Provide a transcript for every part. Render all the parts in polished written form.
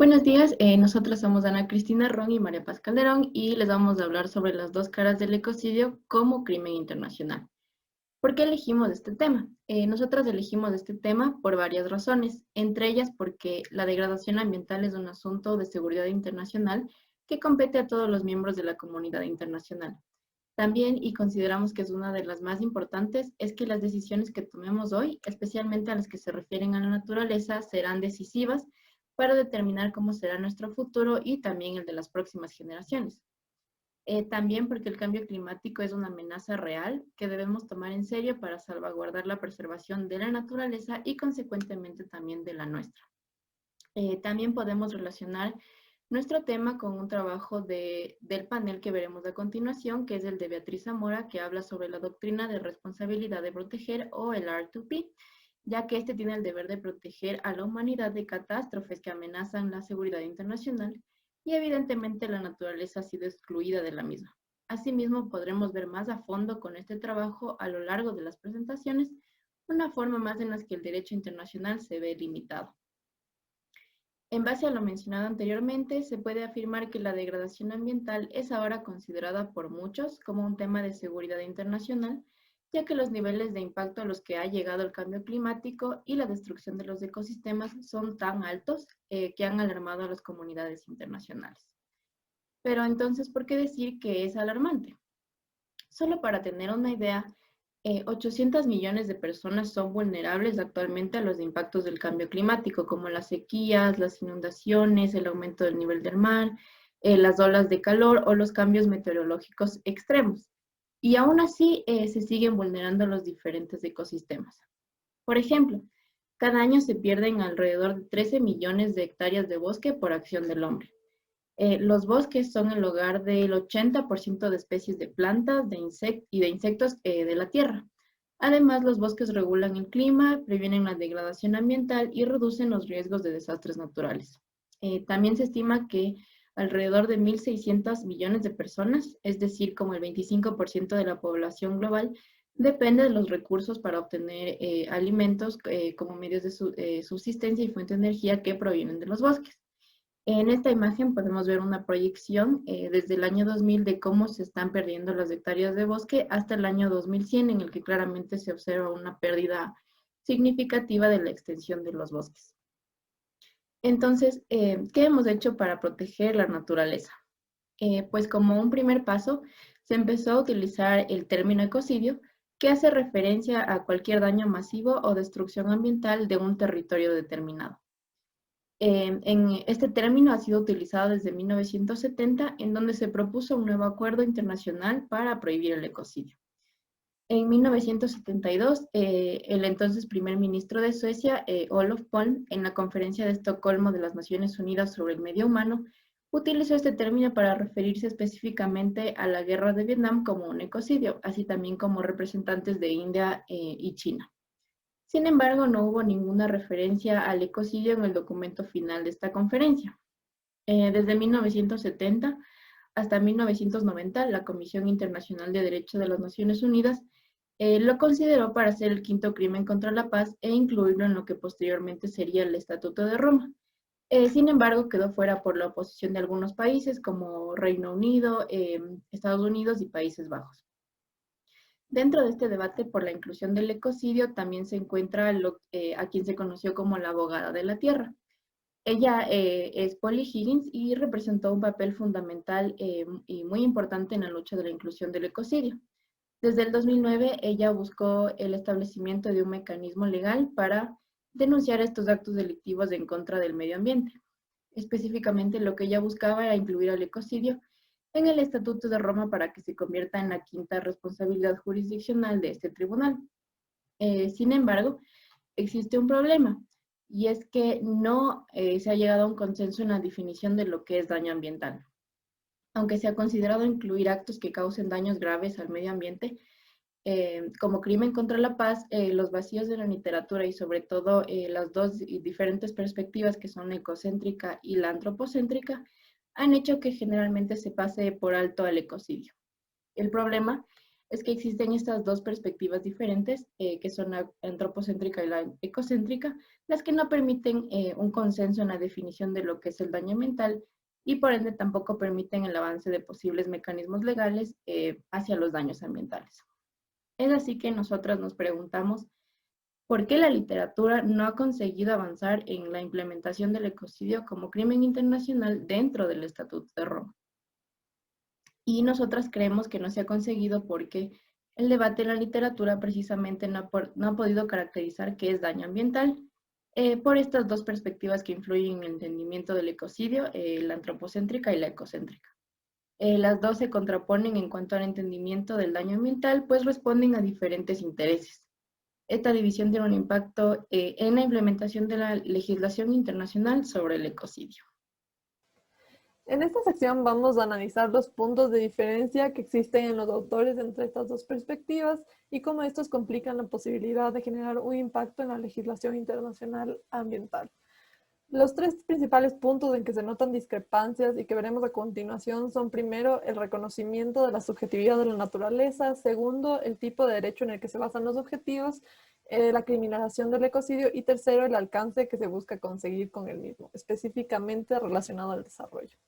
Buenos días, nosotros somos Ana Cristina Ron y María Paz Calderón y les vamos a hablar sobre las dos caras del ecocidio como crimen internacional. ¿Por qué elegimos este tema? Nosotros elegimos este tema por varias razones, entre ellas porque la degradación ambiental es un asunto de seguridad internacional que compete a todos los miembros de la comunidad internacional. También, y consideramos que es una de las más importantes, es que las decisiones que tomemos hoy, especialmente a las que se refieren a la naturaleza, serán decisivas para determinar cómo será nuestro futuro y también el de las próximas generaciones. También porque el cambio climático es una amenaza real que debemos tomar en serio para salvaguardar la preservación de la naturaleza y consecuentemente también de la nuestra. También podemos relacionar nuestro tema con un trabajo del panel que veremos a continuación, que es el de Beatriz Zamora, que habla sobre la doctrina de responsabilidad de proteger o el R2P, ya que este tiene el deber de proteger a la humanidad de catástrofes que amenazan la seguridad internacional y evidentemente la naturaleza ha sido excluida de la misma. Asimismo, podremos ver más a fondo con este trabajo a lo largo de las presentaciones una forma más en la que el derecho internacional se ve limitado. En base a lo mencionado anteriormente, se puede afirmar que la degradación ambiental es ahora considerada por muchos como un tema de seguridad internacional, ya que los niveles de impacto a los que ha llegado el cambio climático y la destrucción de los ecosistemas son tan altos que han alarmado a las comunidades internacionales. Pero entonces, ¿por qué decir que es alarmante? Solo para tener una idea, 800 millones de personas son vulnerables actualmente a los impactos del cambio climático, como las sequías, las inundaciones, el aumento del nivel del mar, las olas de calor o los cambios meteorológicos extremos. Y aún así se siguen vulnerando los diferentes ecosistemas. Por ejemplo, cada año se pierden alrededor de 13 millones de hectáreas de bosque por acción del hombre. Los bosques son el hogar del 80% de especies de plantas y de insectos de la Tierra. Además, los bosques regulan el clima, previenen la degradación ambiental y reducen los riesgos de desastres naturales. También se estima que alrededor de 1.600 millones de personas, es decir, como el 25% de la población global, depende de los recursos para obtener alimentos como medios de subsistencia y fuente de energía que provienen de los bosques. En esta imagen podemos ver una proyección desde el año 2000 de cómo se están perdiendo las hectáreas de bosque hasta el año 2100, en el que claramente se observa una pérdida significativa de la extensión de los bosques. Entonces, ¿qué hemos hecho para proteger la naturaleza? Pues como un primer paso, se empezó a utilizar el término ecocidio, que hace referencia a cualquier daño masivo o destrucción ambiental de un territorio determinado. En este término ha sido utilizado desde 1970, en donde se propuso un nuevo acuerdo internacional para prohibir el ecocidio. En 1972, el entonces primer ministro de Suecia, Olof Palme, en la conferencia de Estocolmo de las Naciones Unidas sobre el Medio Humano, utilizó este término para referirse específicamente a la guerra de Vietnam como un ecocidio, así también como representantes de India y China. Sin embargo, no hubo ninguna referencia al ecocidio en el documento final de esta conferencia. Desde 1970 hasta 1990, la Comisión Internacional de Derechos de las Naciones Unidas lo consideró para ser el quinto crimen contra la paz e incluirlo en lo que posteriormente sería el Estatuto de Roma. Sin embargo, quedó fuera por la oposición de algunos países como Reino Unido, Estados Unidos y Países Bajos. Dentro de este debate por la inclusión del ecocidio también se encuentra a quien se conoció como la abogada de la tierra. Ella es Polly Higgins y representó un papel fundamental y muy importante en la lucha de la inclusión del ecocidio. Desde el 2009, ella buscó el establecimiento de un mecanismo legal para denunciar estos actos delictivos en contra del medio ambiente. Específicamente, lo que ella buscaba era incluir al ecocidio en el Estatuto de Roma para que se convierta en la quinta responsabilidad jurisdiccional de este tribunal. Sin embargo, existe un problema, y es que no se ha llegado a un consenso en la definición de lo que es daño ambiental. Aunque se ha considerado incluir actos que causen daños graves al medio ambiente, como crimen contra la paz, los vacíos de la literatura y sobre todo las dos diferentes perspectivas que son la ecocéntrica y la antropocéntrica han hecho que generalmente se pase por alto al ecocidio. El problema es que existen estas dos perspectivas diferentes, que son la antropocéntrica y la ecocéntrica, las que no permiten un consenso en la definición de lo que es el daño ambiental y por ende tampoco permiten el avance de posibles mecanismos legales hacia los daños ambientales. Es así que nosotras nos preguntamos por qué la literatura no ha conseguido avanzar en la implementación del ecocidio como crimen internacional dentro del Estatuto de Roma. Y nosotras creemos que no se ha conseguido porque el debate en la literatura precisamente no ha podido caracterizar qué es daño ambiental por estas dos perspectivas que influyen en el entendimiento del ecocidio, la antropocéntrica y la ecocéntrica. Las dos se contraponen en cuanto al entendimiento del daño ambiental, pues responden a diferentes intereses. Esta división tiene un impacto en la implementación de la legislación internacional sobre el ecocidio. En esta sección vamos a analizar los puntos de diferencia que existen en los autores entre estas dos perspectivas y cómo estos complican la posibilidad de generar un impacto en la legislación internacional ambiental. Los tres principales puntos en que se notan discrepancias y que veremos a continuación son, primero, el reconocimiento de la subjetividad de la naturaleza; segundo, el tipo de derecho en el que se basan los objetivos; la criminalización del ecocidio; y tercero, el alcance que se busca conseguir con el mismo, específicamente relacionado al desarrollo.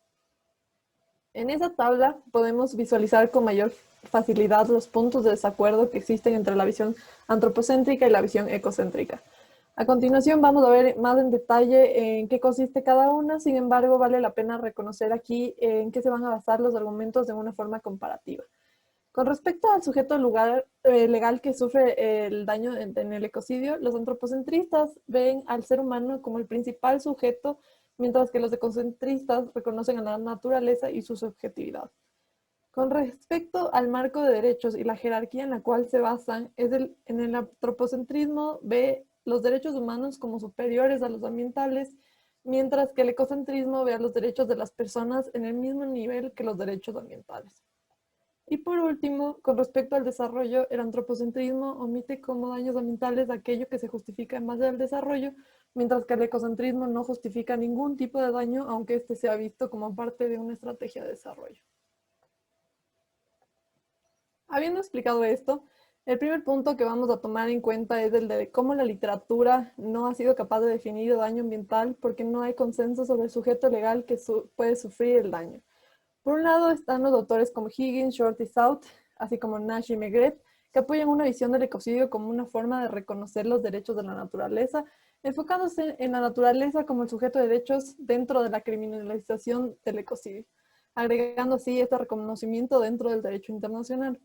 En esa tabla podemos visualizar con mayor facilidad los puntos de desacuerdo que existen entre la visión antropocéntrica y la visión ecocéntrica. A continuación vamos a ver más en detalle en qué consiste cada una. Sin embargo, vale la pena reconocer aquí en qué se van a basar los argumentos de una forma comparativa. Con respecto al sujeto legal que sufre el daño en el ecocidio, los antropocentristas ven al ser humano como el principal sujeto, mientras que los ecocentristas reconocen a la naturaleza y su subjetividad. Con respecto al marco de derechos y la jerarquía en la cual se basan, en el antropocentrismo ve los derechos humanos como superiores a los ambientales, mientras que el ecocentrismo ve a los derechos de las personas en el mismo nivel que los derechos ambientales. Y por último, con respecto al desarrollo, el antropocentrismo omite como daños ambientales aquello que se justifica en base al desarrollo, mientras que el ecocentrismo no justifica ningún tipo de daño, aunque este sea visto como parte de una estrategia de desarrollo. Habiendo explicado esto, el primer punto que vamos a tomar en cuenta es el de cómo la literatura no ha sido capaz de definir el daño ambiental porque no hay consenso sobre el sujeto legal que puede sufrir el daño. Por un lado están los autores como Higgins, Short y South, así como Nash y Maigret, que apoyan una visión del ecocidio como una forma de reconocer los derechos de la naturaleza, enfocándose en la naturaleza como el sujeto de derechos dentro de la criminalización del ecocidio, agregando así este reconocimiento dentro del derecho internacional.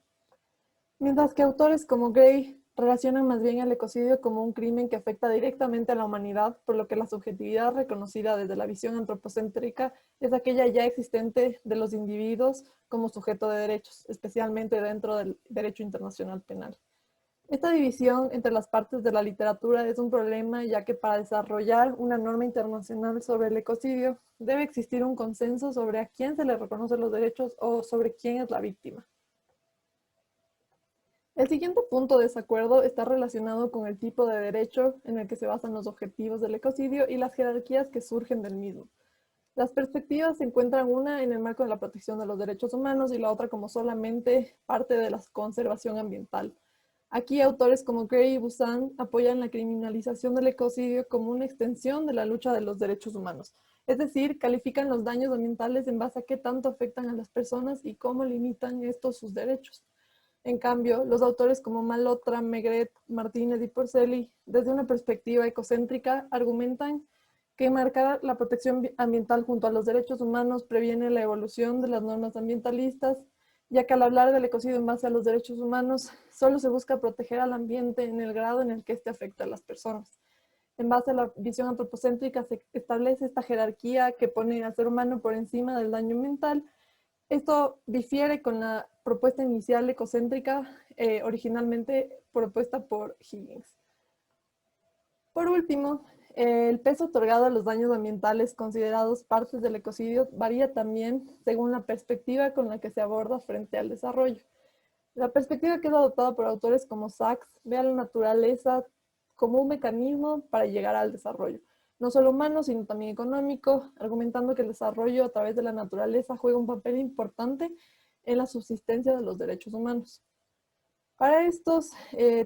Mientras que autores como Gray relacionan más bien el ecocidio como un crimen que afecta directamente a la humanidad, por lo que la subjetividad reconocida desde la visión antropocéntrica es aquella ya existente de los individuos como sujeto de derechos, especialmente dentro del derecho internacional penal. Esta división entre las partes de la literatura es un problema, ya que para desarrollar una norma internacional sobre el ecocidio debe existir un consenso sobre a quién se le reconocen los derechos o sobre quién es la víctima. El siguiente punto de desacuerdo está relacionado con el tipo de derecho en el que se basan los objetivos del ecocidio y las jerarquías que surgen del mismo. Las perspectivas se encuentran una en el marco de la protección de los derechos humanos y la otra como solamente parte de la conservación ambiental. Aquí autores como Gray y Busan apoyan la criminalización del ecocidio como una extensión de la lucha de los derechos humanos. Es decir, califican los daños ambientales en base a qué tanto afectan a las personas y cómo limitan estos sus derechos. En cambio, los autores como Malhotra, Maigret, Martínez y Porcelli, desde una perspectiva ecocéntrica, argumentan que marcar la protección ambiental junto a los derechos humanos previene la evolución de las normas ambientalistas, ya que al hablar del ecocidio en base a los derechos humanos, solo se busca proteger al ambiente en el grado en el que éste afecta a las personas. En base a la visión antropocéntrica se establece esta jerarquía que pone al ser humano por encima del daño ambiental. Esto difiere con la propuesta inicial ecocéntrica, originalmente propuesta por Higgins. Por último, el peso otorgado a los daños ambientales considerados partes del ecocidio varía también según la perspectiva con la que se aborda frente al desarrollo. La perspectiva que es adoptada por autores como Sachs ve a la naturaleza como un mecanismo para llegar al desarrollo, no solo humano, sino también económico, argumentando que el desarrollo a través de la naturaleza juega un papel importante en la subsistencia de los derechos humanos. Para estos,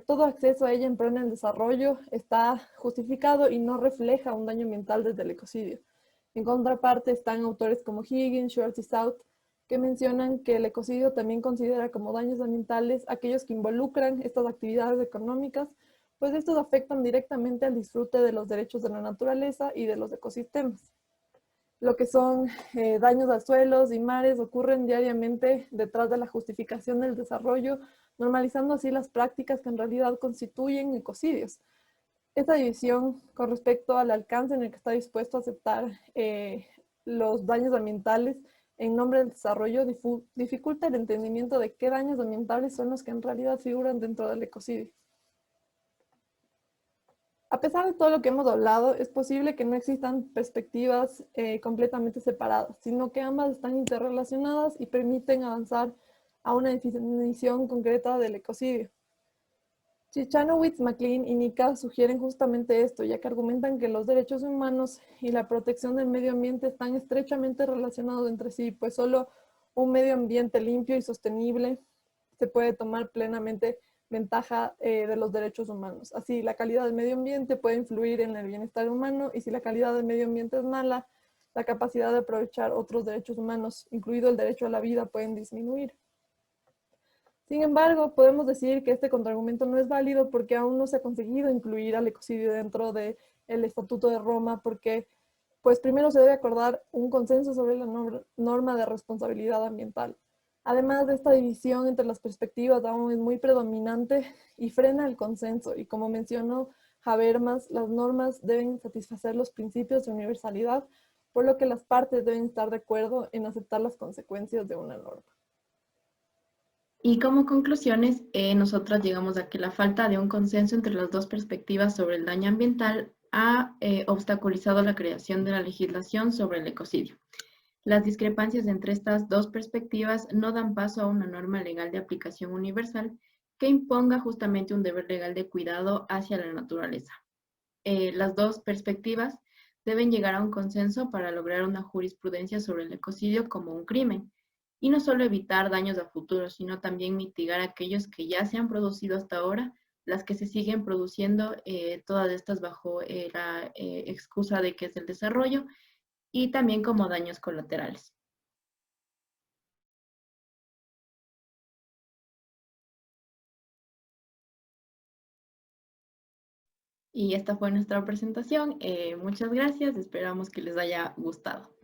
todo acceso a ella en pleno desarrollo está justificado y no refleja un daño ambiental desde el ecocidio. En contraparte están autores como Higgins, Schwartz y South, que mencionan que el ecocidio también considera como daños ambientales aquellos que involucran estas actividades económicas, pues estos afectan directamente al disfrute de los derechos de la naturaleza y de los ecosistemas. Lo que son daños a suelos y mares ocurren diariamente detrás de la justificación del desarrollo, normalizando así las prácticas que en realidad constituyen ecocidios. Esta división con respecto al alcance en el que está dispuesto a aceptar los daños ambientales en nombre del desarrollo dificulta el entendimiento de qué daños ambientales son los que en realidad figuran dentro del ecocidio. A pesar de todo lo que hemos hablado, es posible que no existan perspectivas completamente separadas, sino que ambas están interrelacionadas y permiten avanzar a una definición concreta del ecocidio. Chichanowicz, MacLean y Nika sugieren justamente esto, ya que argumentan que los derechos humanos y la protección del medio ambiente están estrechamente relacionados entre sí, pues solo un medio ambiente limpio y sostenible se puede tomar plenamente ventaja de los derechos humanos. Así, la calidad del medio ambiente puede influir en el bienestar humano y si la calidad del medio ambiente es mala, la capacidad de aprovechar otros derechos humanos, incluido el derecho a la vida, pueden disminuir. Sin embargo, podemos decir que este contraargumento no es válido porque aún no se ha conseguido incluir al ecocidio dentro del Estatuto de Roma, porque pues primero se debe acordar un consenso sobre la norma de responsabilidad ambiental. Además de esta división entre las perspectivas aún es muy predominante y frena el consenso. Y como mencionó Habermas, las normas deben satisfacer los principios de universalidad, por lo que las partes deben estar de acuerdo en aceptar las consecuencias de una norma. Y como conclusiones, nosotras llegamos a que la falta de un consenso entre las dos perspectivas sobre el daño ambiental ha obstaculizado la creación de la legislación sobre el ecocidio. Las discrepancias entre estas dos perspectivas no dan paso a una norma legal de aplicación universal que imponga justamente un deber legal de cuidado hacia la naturaleza. Las dos perspectivas deben llegar a un consenso para lograr una jurisprudencia sobre el ecocidio como un crimen, y no solo evitar daños a futuro, sino también mitigar aquellos que ya se han producido hasta ahora, las que se siguen produciendo, todas estas bajo la excusa de que es el desarrollo, y también como daños colaterales. Y esta fue nuestra presentación. Muchas gracias, esperamos que les haya gustado.